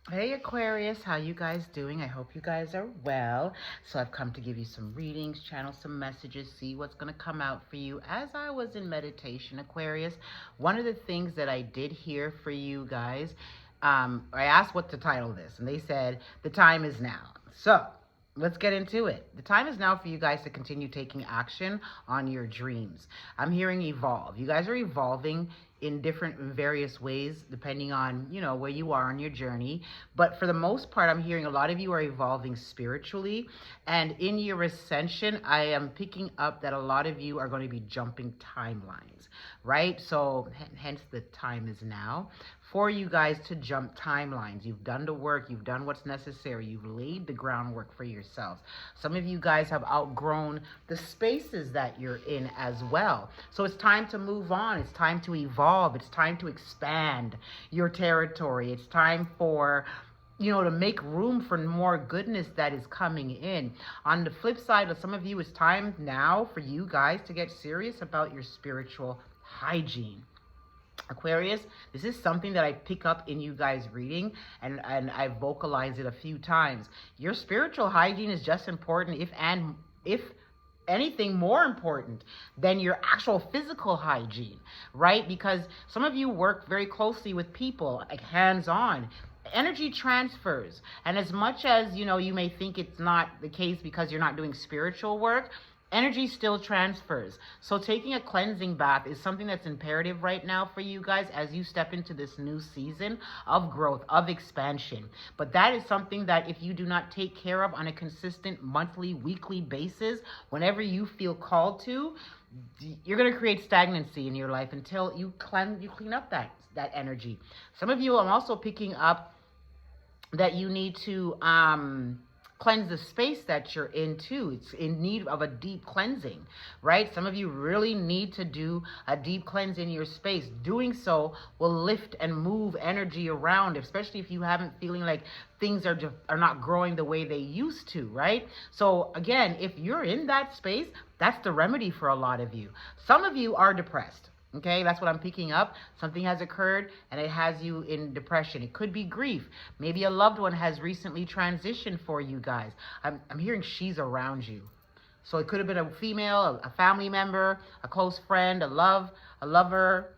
Hey Aquarius, how you guys doing? I hope you guys are well. So I've come to give you some readings, channel some messages, see what's going to come out for you. As I was in meditation, Aquarius, one of the things that I did hear for you guys, I asked what to title this, and they said, the time is now. So let's get into it. The time is now for you guys to continue taking action on your dreams. I'm hearing evolve. You guys are evolving in different various ways depending on where you are on your journey, but for the most part I'm hearing a lot of you are evolving spiritually, and in your ascension I am picking up that a lot of you are going to be jumping timelines, right? So hence the time is now for you guys to jump timelines. You've done the work, you've done what's necessary, you've laid the groundwork for yourselves. Some of you guys have outgrown the spaces that you're in as well. So it's time to move on, it's time to evolve, it's time to expand your territory. It's time for to make room for more goodness that is coming in. On the flip side, of some of you, it's time now for you guys to get serious about your spiritual hygiene. Aquarius, this is something that I pick up in you guys reading, and I vocalized it a few times. Your spiritual hygiene is just important, if anything more important than your actual physical hygiene, right? Because some of you work very closely with people, like hands-on. Energy transfers, and as much as you may think it's not the case because you're not doing spiritual work, energy still transfers. So taking a cleansing bath is something that's imperative right now for you guys as you step into this new season of growth, of expansion. But that is something that if you do not take care of on a consistent monthly, weekly basis, whenever you feel called to, you're going to create stagnancy in your life until you clean up that energy. Some of you, I'm also picking up that you need to cleanse the space that you're in too. It's in need of a deep cleansing, right? Some of you really need to do a deep cleanse in your space. Doing so will lift and move energy around, especially if you haven't feeling like things are not growing the way they used to, right? So again, if you're in that space, that's the remedy for a lot of you. Some of you are depressed. Okay, that's what I'm picking up. Something has occurred and it has you in depression. It could be grief. Maybe a loved one has recently transitioned for you guys. I'm hearing she's around you. So it could have been a female, a family member, a close friend, a lover,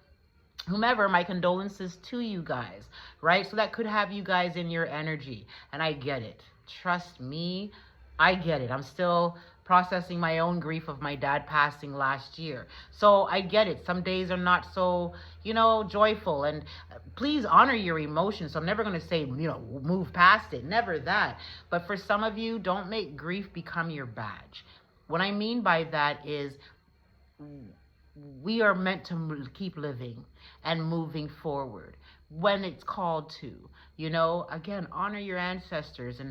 whomever. My condolences to you guys, right? So that could have you guys in your energy. And I get it. Trust me, I get it. I'm still processing my own grief of my dad passing last year. So I get it. Some days are not so, joyful. And please honor your emotions. So I'm never going to say, move past it. Never that. But for some of you, don't make grief become your badge. What I mean by that is we are meant to keep living and moving forward when it's called to. Again, honor your ancestors,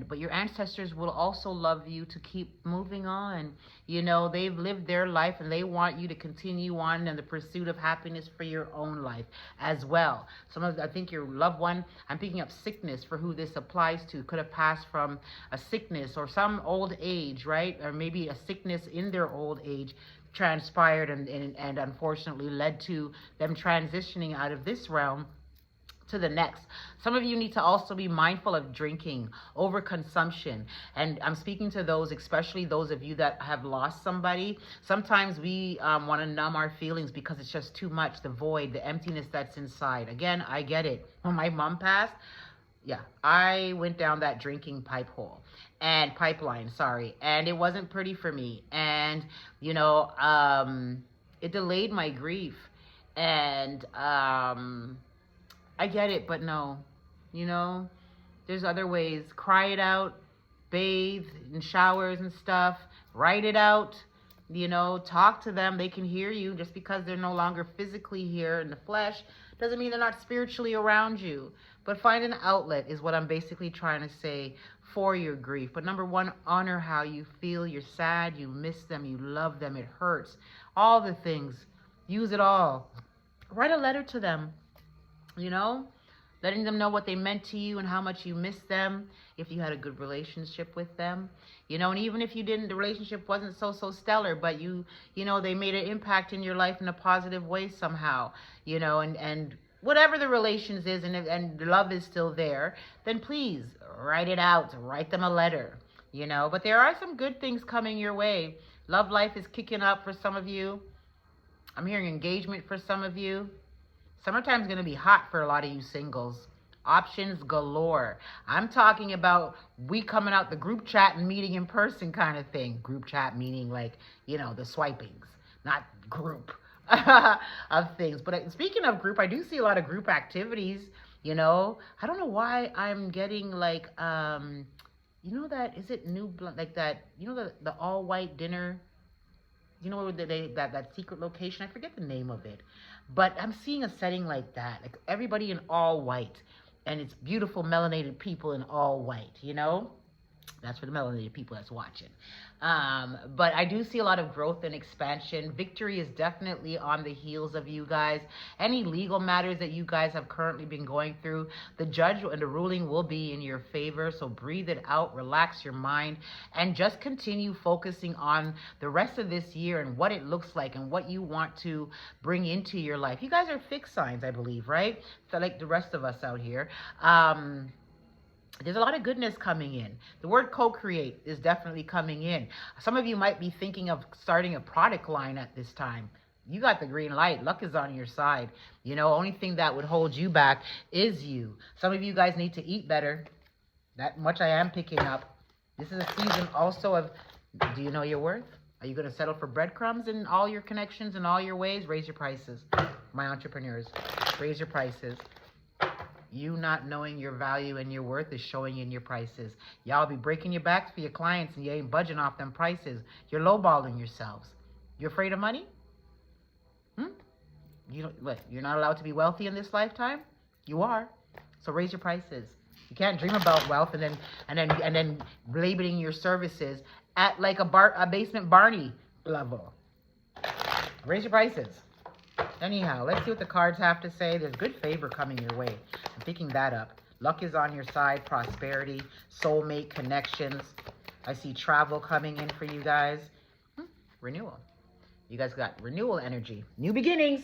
but your ancestors will also love you to keep moving on. They've lived their life and they want you to continue on in the pursuit of happiness for your own life as well. I think your loved one, I'm picking up sickness for who this applies to, could have passed from a sickness or some old age, right? Or maybe a sickness in their old age transpired and unfortunately led to them transitioning out of this realm to the next. Some of you need to also be mindful of drinking, overconsumption. And I'm speaking to those, especially those of you that have lost somebody. Sometimes we want to numb our feelings because it's just too much, the void, the emptiness that's inside. Again, I get it. When my mom passed, I went down that drinking pipeline, and it wasn't pretty for me. And, it delayed my grief. And, I get it, but no, there's other ways. Cry it out, bathe in showers and stuff, write it out, talk to them. They can hear you. Just because they're no longer physically here in the flesh doesn't mean they're not spiritually around you. But find an outlet is what I'm basically trying to say for your grief. But number one, honor how you feel. You're sad, you miss them, you love them, it hurts. All the things. Use it all. Write a letter to them. Letting them know what they meant to you and how much you miss them, if you had a good relationship with them, and even if you didn't, the relationship wasn't so stellar, but they made an impact in your life in a positive way somehow, and whatever the relations is, and love is still there, then please write it out. Write them a letter, you know. But there are some good things coming your way. Love life is kicking up for some of you. I'm hearing engagement for some of you. Summertime's going to be hot for a lot of you singles. Options galore. I'm talking about we coming out the group chat and meeting in person kind of thing. Group chat meaning like, you know, the swipings, not group of things. But speaking of group, I do see a lot of group activities, you know. I don't know why I'm getting like, you know that, is it new, like that, you know, the all white dinner, you know, where that secret location, I forget the name of it, but I'm seeing a setting like that, like everybody in all white, and it's beautiful melanated people in all white, you know. That's for the melanated people that's watching. But I do see a lot of growth and expansion. Victory is definitely on the heels of you guys. Any legal matters that you guys have currently been going through, the judge and the ruling will be in your favor. So breathe it out, relax your mind, and just continue focusing on the rest of this year and what it looks like and what you want to bring into your life. You guys are fixed signs, I believe, right? So like the rest of us out here. There's a lot of goodness coming in. The word co-create is definitely coming in. Some of you might be thinking of starting a product line at this time. You got the green light. Luck is on your side. You know, only thing that would hold you back is you. Some of you guys need to eat better. That much I am picking up. This is a season also of, do you know your worth? Are you going to settle for breadcrumbs in all your connections and all your ways? Raise your prices. My entrepreneurs, raise your prices. You not knowing your value and your worth is showing in your prices. Y'all be breaking your backs for your clients and you ain't budging off them prices. You're lowballing yourselves. You're afraid of money? You don't, what, you're not allowed to be wealthy in this lifetime? You are. So raise your prices. You can't dream about wealth and then labeling your services at like a basement Barney level. Raise your prices. Anyhow, let's see what the cards have to say. There's good favor coming your way. I'm picking that up. Luck is on your side. Prosperity, soulmate connections. I see travel coming in for you guys. Renewal. You guys got renewal energy. New beginnings.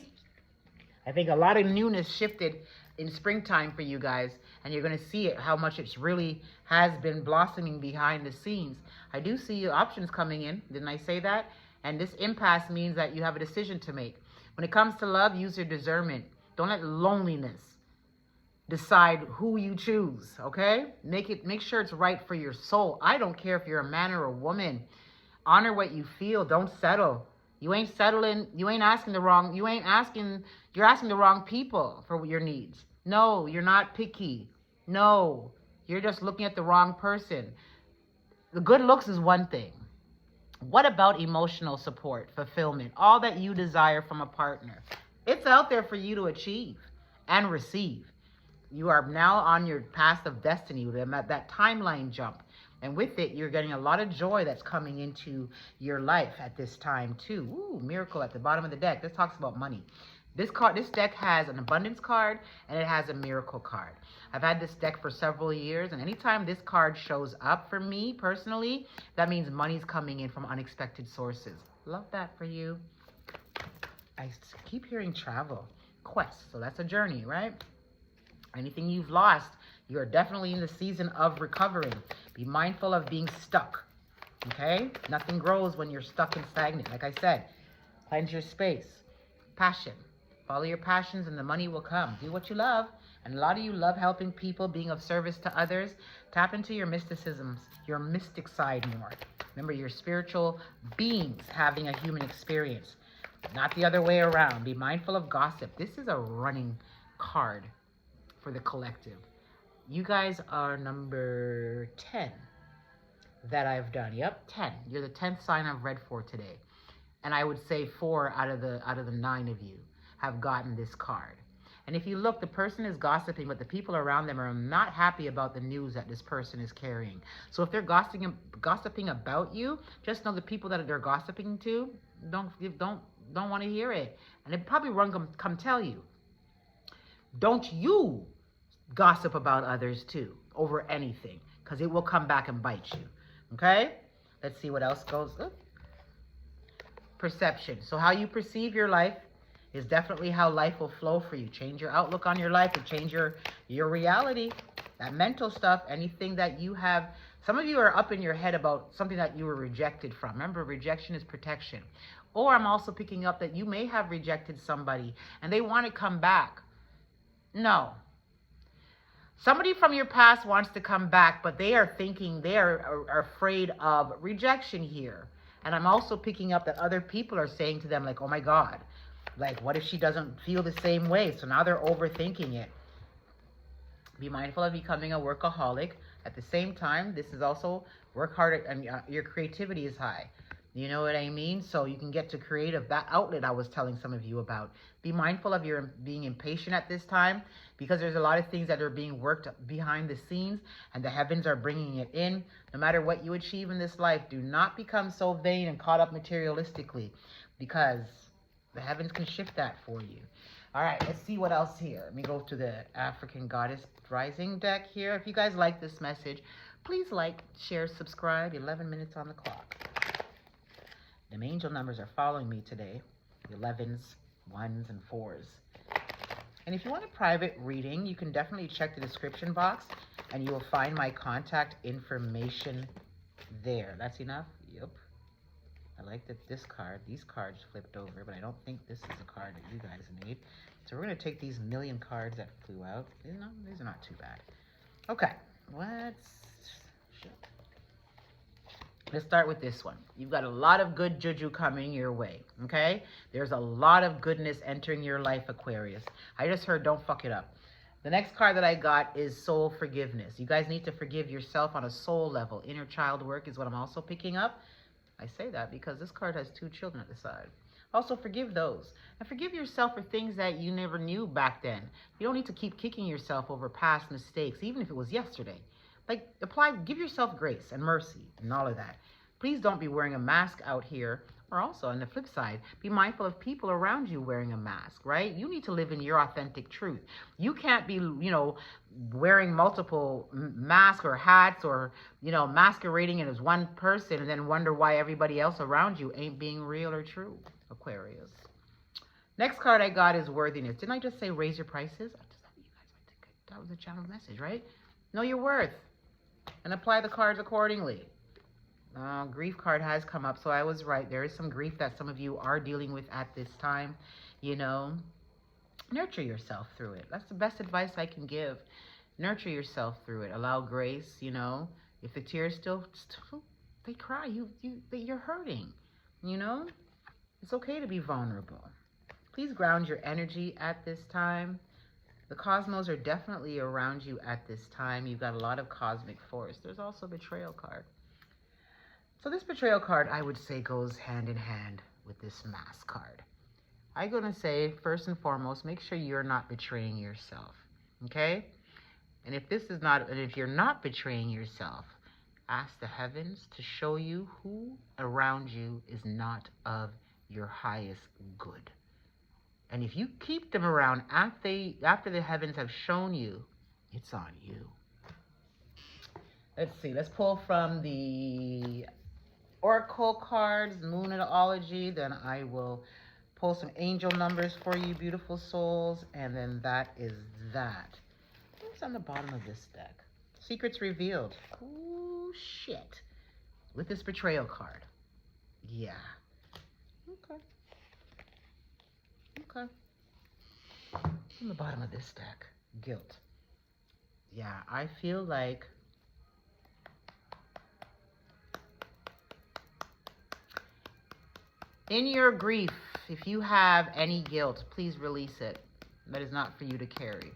I think a lot of newness shifted in springtime for you guys. And you're going to see it, how much it really has been blossoming behind the scenes. I do see options coming in. Didn't I say that? And this impasse means that you have a decision to make. When it comes to love, use your discernment. Don't let loneliness decide who you choose, okay? Make sure it's right for your soul. I don't care if you're a man or a woman. Honor what you feel. Don't settle. You ain't settling. You're asking the wrong people for your needs. No, you're not picky. No, you're just looking at the wrong person. The good looks is one thing. What about emotional support, fulfillment, all that you desire from a partner? It's out there for you to achieve and receive. You are now on your path of destiny, that timeline jump. And with it, you're getting a lot of joy that's coming into your life at this time too. Ooh, miracle at the bottom of the deck. This talks about money. This deck has an abundance card and it has a miracle card. I've had this deck for several years, and anytime this card shows up for me personally, that means money's coming in from unexpected sources. Love that for you. I keep hearing travel, quest, so that's a journey, right? Anything you've lost, you're definitely in the season of recovering. Be mindful of being stuck, okay? Nothing grows when you're stuck and stagnant. Like I said, find your space. Passion. Follow your passions and the money will come. Do what you love. And a lot of you love helping people, being of service to others. Tap into your mysticisms, your mystic side more. Remember, you're spiritual beings having a human experience, not the other way around. Be mindful of gossip. This is a running card for the collective. You guys are number 10 that I've done. Yep, 10. You're the 10th sign I've read for today. And I would say 4 out of the 9 of you have gotten this card. And if you look, the person is gossiping, but the people around them are not happy about the news that this person is carrying. So if they're gossiping about you, just know the people that they're gossiping to don't want to hear it. And they probably come tell you. Don't you gossip about others too over anything, because it will come back and bite you. Okay? Let's see what else goes. Perception. So how you perceive your life is definitely how life will flow for you. Change your outlook on your life and change your reality. That mental stuff, anything that you have. Some of you are up in your head about something that you were rejected from. Remember, rejection is protection. Or I'm also picking up that you may have rejected somebody and they want to come back. No. Somebody from your past wants to come back, but they are thinking, they are afraid of rejection here. And I'm also picking up that other people are saying to them, like, oh my God, like, what if she doesn't feel the same way? So now they're overthinking it. Be mindful of becoming a workaholic. At the same time, this is also work hard and your creativity is high. You know what I mean? So you can get to creative, that outlet I was telling some of you about. Be mindful of your being impatient at this time, because there's a lot of things that are being worked behind the scenes and the heavens are bringing it in. No matter what you achieve in this life, do not become so vain and caught up materialistically, because the heavens can shift that for you. All right, let's see what else here. Let me go to the African Goddess Rising deck here. If you guys like this message, please like, share, subscribe. 11 minutes on the clock. The angel numbers are following me today. 11s, 1s, and 4s. And if you want a private reading, you can definitely check the description box and you will find my contact information there. That's enough? Yep. I like that this card, these cards flipped over, but I don't think this is a card that you guys need. So we're going to take these million cards that flew out. No, these are not too bad. Okay, let's start with this one. You've got a lot of good juju coming your way, okay? There's a lot of goodness entering your life, Aquarius. I just heard don't fuck it up. The next card that I got is soul forgiveness. You guys need to forgive yourself on a soul level. Inner child work is what I'm also picking up. I say that because this card has 2 children at the side. Also, forgive those. And forgive yourself for things that you never knew back then. You don't need to keep kicking yourself over past mistakes, even if it was yesterday. Like, give yourself grace and mercy and all of that. Please don't be wearing a mask out here. Or also, on the flip side, be mindful of people around you wearing a mask, right? You need to live in your authentic truth. You can't be, wearing multiple masks or hats or, masquerading as one person and then wonder why everybody else around you ain't being real or true, Aquarius. Next card I got is worthiness. Didn't I just say raise your prices? That was a channel message, right? Know your worth and apply the cards accordingly. Grief card has come up, so I was right. There is some grief that some of you are dealing with at this time. Nurture yourself through it. That's the best advice I can give. Nurture yourself through it. Allow grace. If the tears still they cry, you're hurting. It's okay to be vulnerable. Please ground your energy at this time. The cosmos are definitely around you at this time. You've got a lot of cosmic force. There's also a betrayal card. So this betrayal card, I would say, goes hand in hand with this mask card. I'm going to say, first and foremost, make sure you're not betraying yourself, okay? And if you're not betraying yourself, ask the heavens to show you who around you is not of your highest good. And if you keep them around after the heavens have shown you, it's on you. Let's see. Let's pull from the Oracle cards, Moonology. Then I will pull some angel numbers for you, beautiful souls. And then that is that. What's on the bottom of this deck? Secrets revealed. Oh, shit. With this betrayal card. Yeah. Okay. On the bottom of this deck, guilt. Yeah, I feel like in your grief, if you have any guilt, please release it. That is not for you to carry.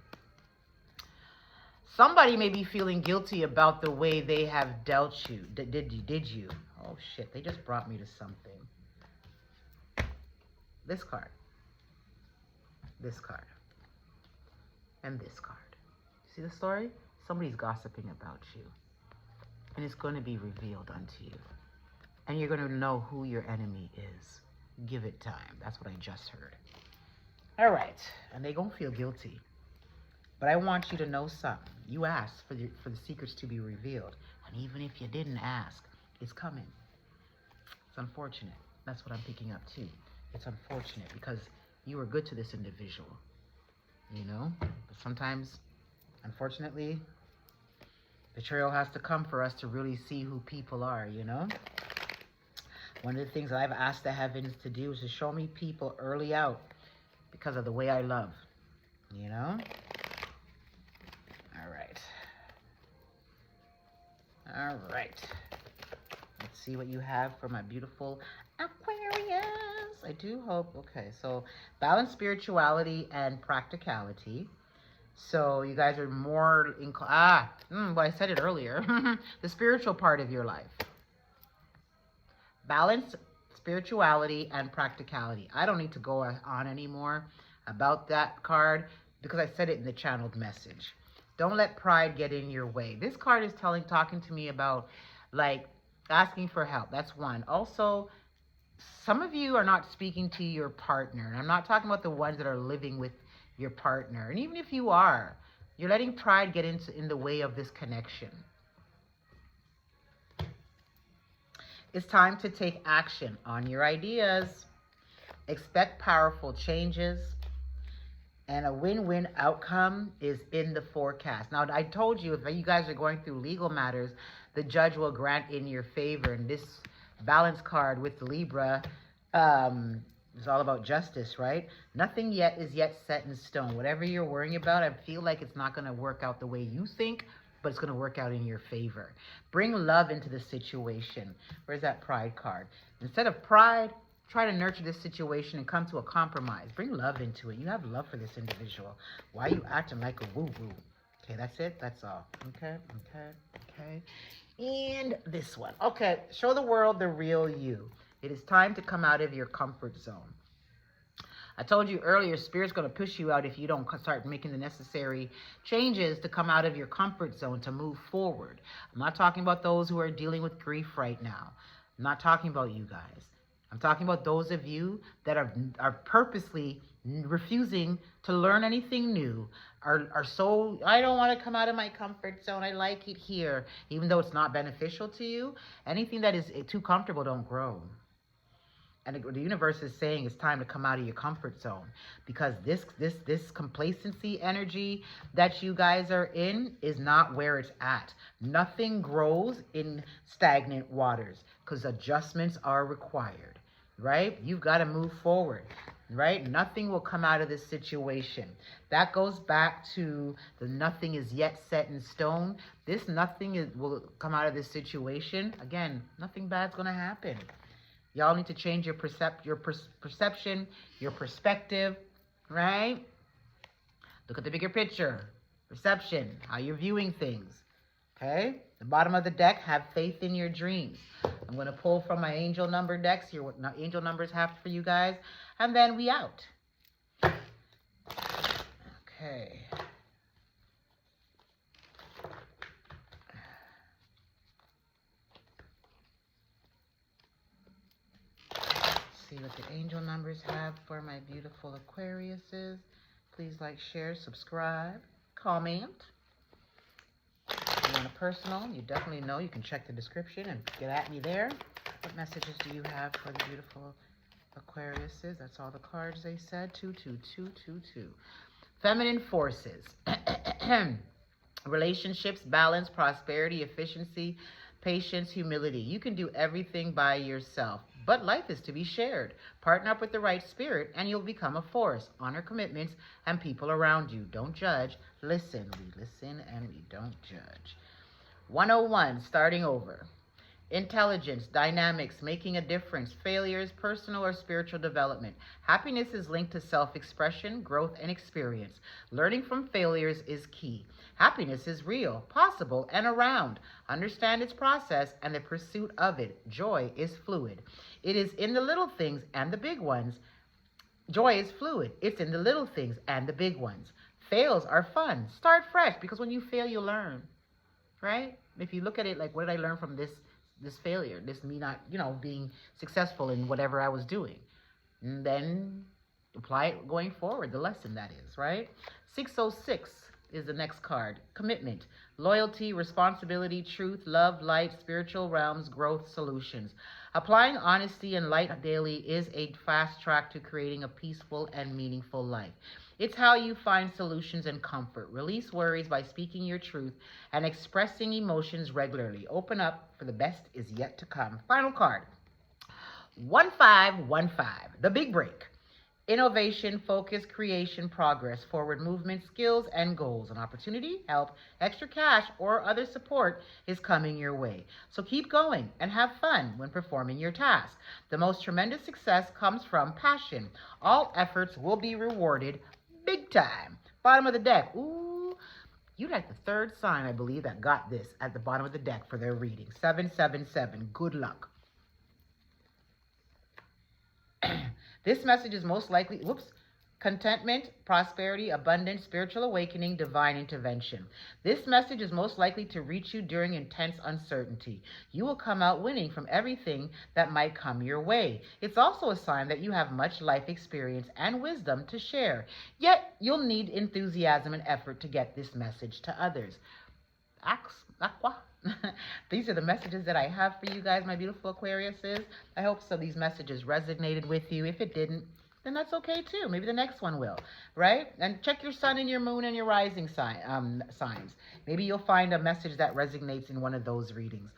Somebody may be feeling guilty about the way they have dealt you. Did you? Oh shit, they just brought me to something. This card. This card. And this card. See the story? Somebody's gossiping about you. And it's going to be revealed unto you. And you're going to know who your enemy is. Give it time. That's what I just heard. All right. And they're going to feel guilty. But I want you to know something. You asked for the secrets to be revealed. And even if you didn't ask, it's coming. It's unfortunate. That's what I'm picking up too. It's unfortunate because you were good to this individual, you know? But sometimes, unfortunately, betrayal has to come for us to really see who people are, you know? One of the things that I've asked the heavens to do is to show me people early out because of the way I love, you know? All right. All right. Let's see what you have for my beautiful Aquarius. I do hope. Okay, so balance spirituality and practicality. So you guys are more well, I said it earlier. The spiritual part of your life. Balance spirituality and practicality. I don't need to go on anymore about that card because I said it in the channeled message. Don't let pride get in your way. This card is talking to me about like asking for help. That's one. Also, some of you are not speaking to your partner. And I'm not talking about the ones that are living with your partner. And even if you are, you're letting pride get in the way of this connection. It's time to take action on your ideas. Expect powerful changes. And a win-win outcome is in the forecast. Now, I told you, if you guys are going through legal matters, the judge will grant in your favor. And this balance card with Libra is all about justice, right? Nothing yet is yet set in stone. Whatever you're worrying about, I feel like it's not going to work out the way you think, but it's going to work out in your favor. Bring love into the situation. Where's that pride card? Instead of pride, try to nurture this situation and come to a compromise. Bring love into it. You have love for this individual. Why are you acting like a woo-woo? Okay, that's it. That's all. Okay. And this one. Okay, show the world the real you. It is time to come out of your comfort zone. I told you earlier, Spirit's going to push you out if you don't start making the necessary changes to come out of your comfort zone to move forward. I'm not talking about those who are dealing with grief right now. I'm not talking about you guys. I'm talking about those of you that are purposely refusing to learn anything new, are so, I don't want to come out of my comfort zone. I like it here, even though it's not beneficial to you. Anything that is too comfortable don't grow. And the universe is saying it's time to come out of your comfort zone, because this complacency energy that you guys are in is not where it's at. Nothing grows in stagnant waters because adjustments are required, right? You've got to move forward, right? Nothing will come out of this situation. That goes back to the nothing is yet set in stone. This nothing will come out of this situation. Again, nothing bad's going to happen. Y'all need to change your perception, your perspective, right? Look at the bigger picture. Perception, how you're viewing things, okay? The bottom of the deck, have faith in your dreams. I'm going to pull from my angel number decks here, what angel numbers have for you guys, and then we out. Okay. See what the angel numbers have for my beautiful Aquariuses. Please like, share, subscribe, comment. If you want a personal, you definitely know you can check the description and get at me there. What messages do you have for the beautiful Aquariuses? That's all the cards they said. 22222. Feminine forces. Relationships, balance, prosperity, efficiency, patience, humility. You can do everything by yourself, but life is to be shared. Partner up with the right spirit and you'll become a force. Honor commitments and people around you. Don't judge. Listen. We listen and we don't judge. 101, starting over. Intelligence, dynamics, making a difference, failures, personal or spiritual development. Happiness is linked to self-expression, growth, and experience. Learning from failures is key. Happiness is real, possible, and around. Understand its process and the pursuit of it. Joy is fluid. It is in the little things and the big ones. Joy is fluid. It's in the little things and the big ones. Fails are fun. Start fresh, because when you fail, you learn, right? If you look at it like, what did I learn from this failure, this me not, being successful in whatever I was doing, and then apply it going forward, the lesson that is, right? 606 is the next card. Commitment, loyalty, responsibility, truth, love, light, spiritual realms, growth, solutions. Applying honesty and light daily is a fast track to creating a peaceful and meaningful life. It's how you find solutions and comfort. Release worries by speaking your truth and expressing emotions regularly. Open up, for the best is yet to come. Final card. 1515, the big break. Innovation, focus, creation, progress, forward movement, skills, and goals. An opportunity, help, extra cash, or other support is coming your way. So keep going and have fun when performing your task. The most tremendous success comes from passion. All efforts will be rewarded big time. Bottom of the deck. Ooh, you like the third sign, I believe, that got this at the bottom of the deck for their reading. 777. Good luck. This message is most likely, contentment, prosperity, abundance, spiritual awakening, divine intervention. This message is most likely to reach you during intense uncertainty. You will come out winning from everything that might come your way. It's also a sign that you have much life experience and wisdom to share. Yet, you'll need enthusiasm and effort to get this message to others. Aqua. These are the messages that I have for you guys, my beautiful Aquariuses. I hope so these messages resonated with you. If it didn't, then that's okay too. Maybe the next one will, right? And check your sun and your moon and your rising signs. Maybe you'll find a message that resonates in one of those readings.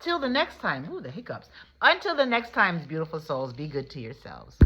Till the next time, the hiccups. Until the next time, beautiful souls, be good to yourselves.